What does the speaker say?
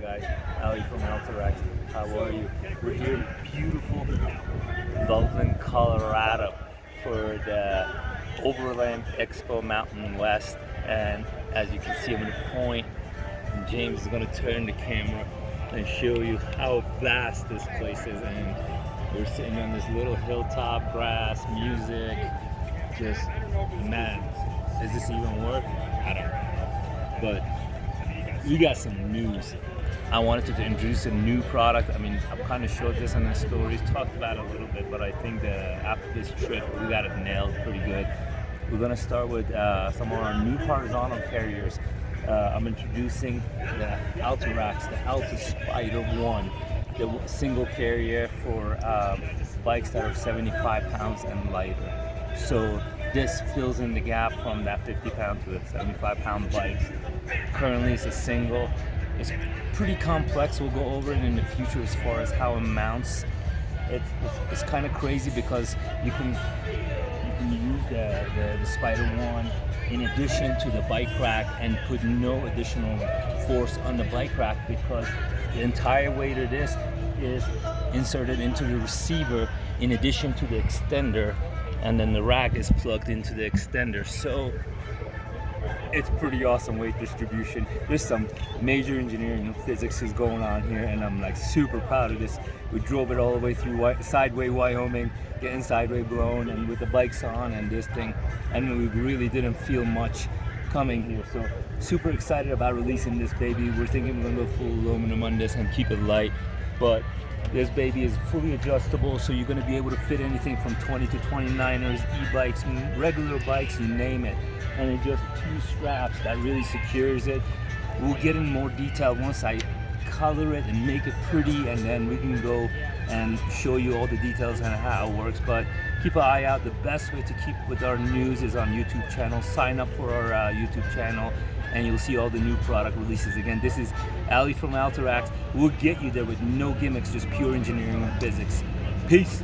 guys, Ali from ALTA ARCYLON. How are you? We're here in beautiful Loveland, Colorado for the Overland Expo Mountain West, and as you can see, I'm going to point and James is going to turn the camera and show you how vast this place is. And we're sitting on this little hilltop, grass, music, just, man, does this even work? I don't know, but we got some news. I wanted to introduce a new product. I mean, I've kind of showed this on the stories, talked about it a little bit, but I think that after this trip, we got it nailed pretty good. We're gonna start with some of our new horizontal carriers. I'm introducing the ALTA racks, the ALTA Spider 1, the single carrier for bikes that are 75 pounds and lighter. So this fills in the gap from that 50 pound to the 75 pound bikes. Currently it's a single. It's pretty complex. We'll go over it in the future as far as how it mounts. It's kind of crazy because you can use the Spider 1 in addition to the bike rack and put no additional force on the bike rack, because the entire weight of this is inserted into the receiver in addition to the extender, and then the rack is plugged into the extender. So it's pretty awesome weight distribution. There's some major engineering and physics is going on here, and I'm like super proud of this. We drove it all the way through Sideway, Wyoming, getting Sideway blown, and with the bikes on and this thing, and we really didn't feel much coming here. So super excited about releasing this baby. We're thinking we're gonna go full aluminum on this and keep it light, but this baby is fully adjustable, so you're gonna be able to fit anything from 20 to 29ers, e-bikes, regular bikes, you name it. And it's just two straps that really secures it. We'll get in more detail once I color it and make it pretty, and then we can go and show you all the details on how it works. But keep an eye out. The best way to keep with our news is on YouTube channel. Sign up for our YouTube channel and you'll see all the new product releases. Again, this is Ali from ALTA ARCYLON. We'll get you there with no gimmicks, just pure engineering and physics. Peace.